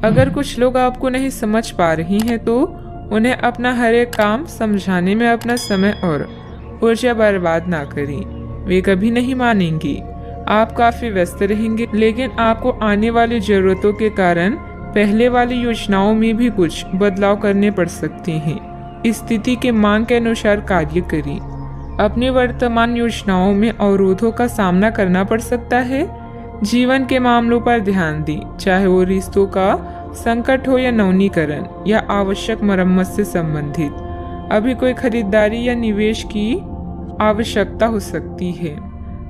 अगर कुछ लोग आपको नहीं समझ पा रही हैं तो उन्हें अपना हर एक काम समझाने में अपना समय और ऊर्जा बर्बाद ना करें। वे कभी नहीं मानेंगी। आप काफी व्यस्त रहेंगे, लेकिन आपको आने वाली जरूरतों के कारण पहले वाली योजनाओं में भी कुछ बदलाव करने पड़ सकते हैं। स्थिति के मांग के अनुसार कार्य करें। अपनी वर्तमान योजनाओं में अवरोधों का सामना करना पड़ सकता है। जीवन के मामलों पर ध्यान दें, चाहे वो रिश्तों का संकट हो या नवीनीकरण या आवश्यक मरम्मत से संबंधित। अभी कोई खरीदारी या निवेश की आवश्यकता हो सकती है।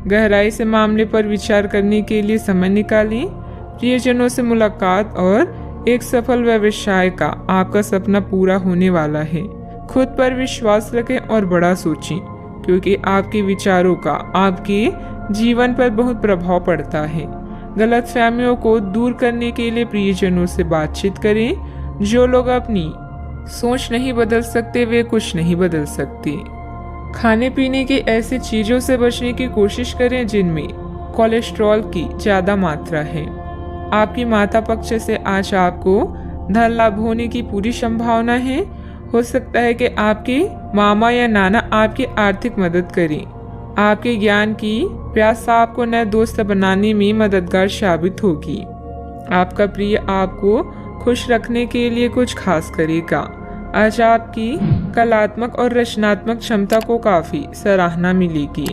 गहराई से मामले पर विचार करने के लिए समय निकालें। प्रियजनों से मुलाकात और एक सफल व्यवसाय का आपका सपना पूरा होने वाला है। खुद पर विश्वास रखें और बड़ा सोचें, क्योंकि आपके विचारों का आपके जीवन पर बहुत प्रभाव पड़ता है। गलतफहमियों को दूर करने के लिए प्रियजनों से बातचीत करें। जो लोग अपनी सोच नहीं बदल सकते वे कुछ नहीं बदल सकते। खाने पीने की ऐसी चीजों से बचने की कोशिश करें जिनमें कोलेस्ट्रॉल की ज्यादा मात्रा है। आपकी माता पक्ष से आज आपको धन लाभ होने की पूरी संभावना है। हो सकता है कि आपके मामा या नाना आपकी आर्थिक मदद करें। आपके ज्ञान की प्यास आपको नए दोस्त बनाने में मददगार साबित होगी। आपका प्रिय आपको खुश रखने के लिए कुछ खास करेगा। आज आपकी कलात्मक और रचनात्मक क्षमता को काफी सराहना मिलेगी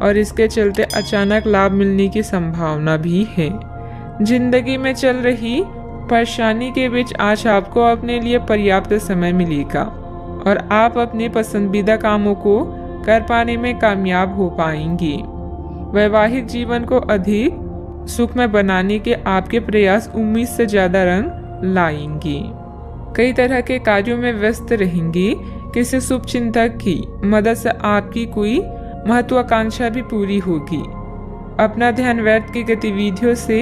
और इसके चलते अचानक लाभ मिलने की संभावना भी है। जिंदगी में चल रही परेशानी के बीच आज आपको अपने लिए पर्याप्त समय मिलेगा और आप अपने पसंदीदा कामों को कर पाने में कामयाब हो पाएंगे। वैवाहिक जीवन को अधिक सुखमय बनाने के आपके प्रयास उम्मीद से ज्यादा रंग लाएंगे। कई तरह के कार्यों में व्यस्त रहेंगे। किसी शुभ चिंतक की मदद से आपकी कोई महत्वाकांक्षा भी पूरी होगी। अपना ध्यान व्यर्थ की गतिविधियों से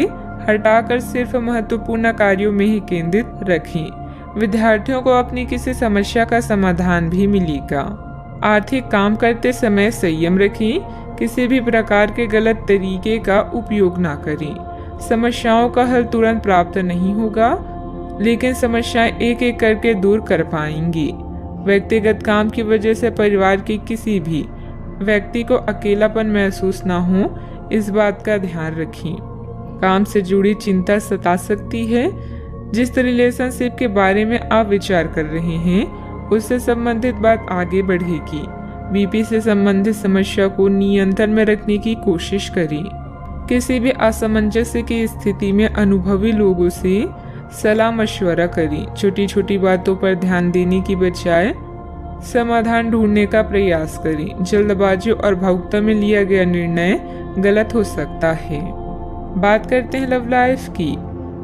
हटाकर सिर्फ महत्वपूर्ण कार्यों में ही केंद्रित रखें। विद्यार्थियों को अपनी किसी समस्या का समाधान भी मिलेगा। आर्थिक काम करते समय संयम रखें। किसी भी प्रकार के गलत तरीके का उपयोग ना करें। समस्याओं का हल तुरंत प्राप्त नहीं होगा, लेकिन समस्याएं एक एक करके दूर कर पाएंगी। व्यक्तिगत काम की वजह से परिवार के किसी भी व्यक्ति को अकेलापन महसूस ना हो, इस बात का ध्यान रखें। काम से जुड़ी चिंता सता सकती है। जिस रिलेशनशिप के बारे में आप विचार कर रहे हैं उससे संबंधित बात आगे बढ़ेगी। बीपी से संबंधित समस्या को नियंत्रण में रखने की कोशिश करें। किसी भी असमंजस्य की स्थिति में अनुभवी लोगों से सलाह मशवरा करें। छोटी छोटी बातों पर ध्यान देने की बजाय समाधान ढूंढने का प्रयास करें। जल्दबाजी और भावुकता में लिया गया निर्णय गलत हो सकता है। बात करते हैं लव लाइफ की।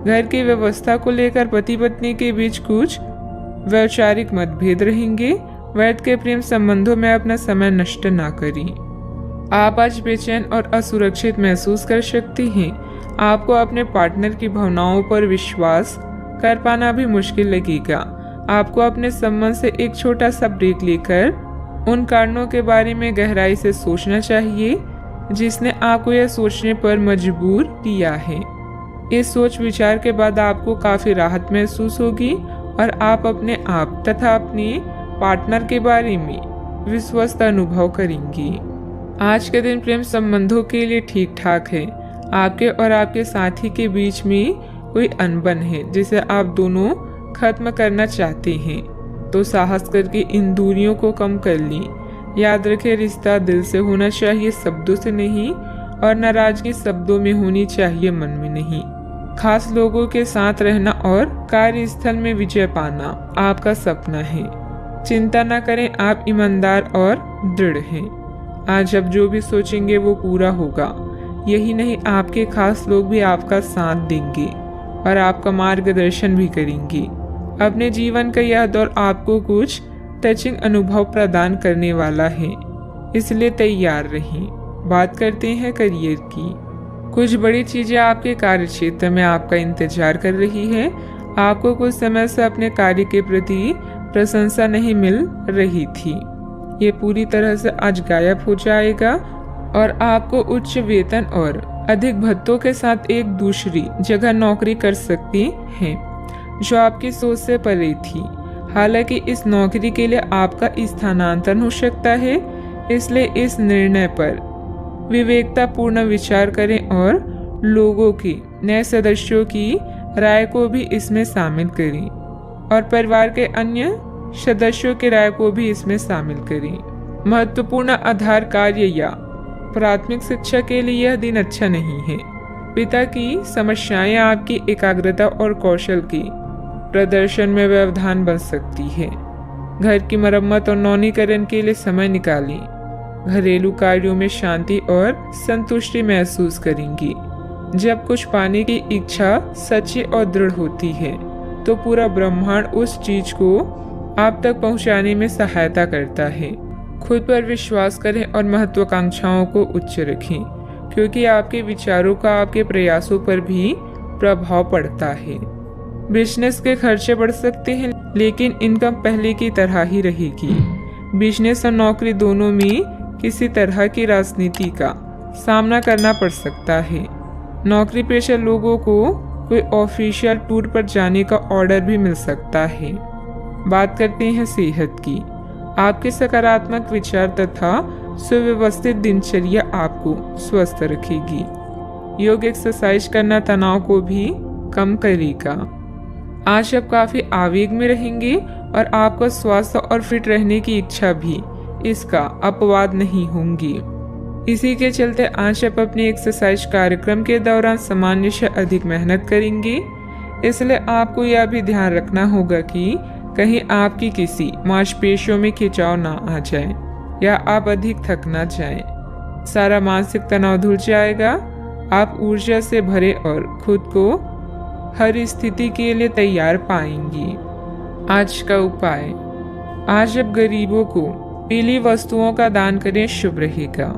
घर की व्यवस्था को लेकर पति पत्नी के बीच कुछ वैचारिक मतभेद रहेंगे। व्यर्थ के प्रेम संबंधों में अपना समय नष्ट ना करें। आप आज बेचैन और असुरक्षित महसूस कर सकती हैं। आपको अपने पार्टनर की भावनाओं पर विश्वास कर पाना भी मुश्किल लगेगा। आपको अपने संबंध से एक छोटा सा ब्रेक लेकर उन कारणों के बारे में गहराई से सोचना चाहिए जिसने आपको यह सोचने पर मजबूर किया है। इस सोच विचार के बाद आपको काफी राहत महसूस होगी और आप अपने आप तथा अपने पार्टनर के बारे में विश्वस्त अनुभव करेंगी। आज के दिन प्रेम संबंधों के लिए ठीक ठाक है। आपके और आपके साथी के बीच में कोई अनबन है जिसे आप दोनों खत्म करना चाहते हैं, तो साहस करके इन दूरियों को कम कर लें। याद रखें, रिश्ता दिल से होना चाहिए, शब्दों से नहीं, और नाराजगी शब्दों में होनी चाहिए, मन में नहीं। खास लोगों के साथ रहना और कार्यस्थल में विजय पाना आपका सपना है। चिंता न करें, आप ईमानदार और दृढ़ हैं। आज आप जो भी सोचेंगे वो पूरा होगा। यही नहीं, आपके खास लोग भी आपका साथ देंगे और आपका मार्गदर्शन भी करेंगे। अपने जीवन का यह दौर आपको कुछ टचिंग अनुभव प्रदान करने वाला है, इसलिए तैयार रहें। बात करते हैं करियर की। कुछ बड़ी चीजें आपके कार्य क्षेत्र में आपका इंतजार कर रही है। आपको कुछ समय से अपने कार्य के प्रति प्रशंसा नहीं मिल रही थी, ये पूरी तरह से आज गायब हो जाएगा और आपको उच्च वेतन और अधिक भत्तों के साथ एक दूसरी जगह नौकरी कर सकती हैं। जो आपकी सोच से परे थी। हालांकि इस नौकरी के लिए आपका स्थानांतरण हो सकता है, इसलिए इस निर्णय पर विवेकतापूर्ण विचार करें और लोगों की, नए सदस्यों की राय को भी इसमें शामिल करें और परिवार के अन्य सदस्यों की राय को भी इसमें शामिल करें। महत्वपूर्ण आधार कार्य या प्राथमिक शिक्षा के लिए यह दिन अच्छा नहीं है। पिता की समस्याएं आपकी एकाग्रता और कौशल की प्रदर्शन में व्यवधान बन सकती है। घर की मरम्मत और नवीनीकरण के लिए समय निकालें। घरेलू कार्यों में शांति और संतुष्टि महसूस करेंगी। जब कुछ पाने की इच्छा सच्ची और दृढ़ होती है तो पूरा ब्रह्मांड उस चीज को आप तक पहुंचाने में सहायता करता है। खुद पर विश्वास करें और महत्वाकांक्षाओं को उच्च रखें, क्योंकि आपके विचारों का आपके प्रयासों पर भी प्रभाव पड़ता है। बिजनेस के खर्चे बढ़ सकते हैं, लेकिन इनकम पहले की तरह ही रहेगी। बिजनेस और नौकरी दोनों में किसी तरह की राजनीति का सामना करना पड़ सकता है। नौकरी पेशा लोगों को कोई ऑफिशियल टूर पर जाने का ऑर्डर भी मिल सकता है। बात करते हैं सेहत की। आपके सकारात्मक विचार तथा सुव्यवस्थित दिनचर्या आपको स्वस्थ रखेगी। योग एक्सरसाइज करना तनाव को भी कम करेगा। आज आप काफी आवेग में रहेंगे और आपका स्वास्थ्य और फिट रहने की इच्छा भी इसका अपवाद नहीं होंगी। इसी के चलते आज आप अपने एक्सरसाइज कार्यक्रम के दौरान सामान्य से अधिक मेहनत करेंगे। इसलिए आपको यह भी ध्यान रखना होगा कि कहीं आपकी किसी मांसपेशियों में खिंचाव ना आ जाए या आप अधिक थक ना जाएं। सारा मानसिक तनाव धुल जाएगा। आप ऊर्जा से भरे और खुद को हर स्थिति के लिए तैयार पाएंगी। आज का उपाय, आज आप गरीबों को पीली वस्तुओं का दान करें, शुभ रहेगा।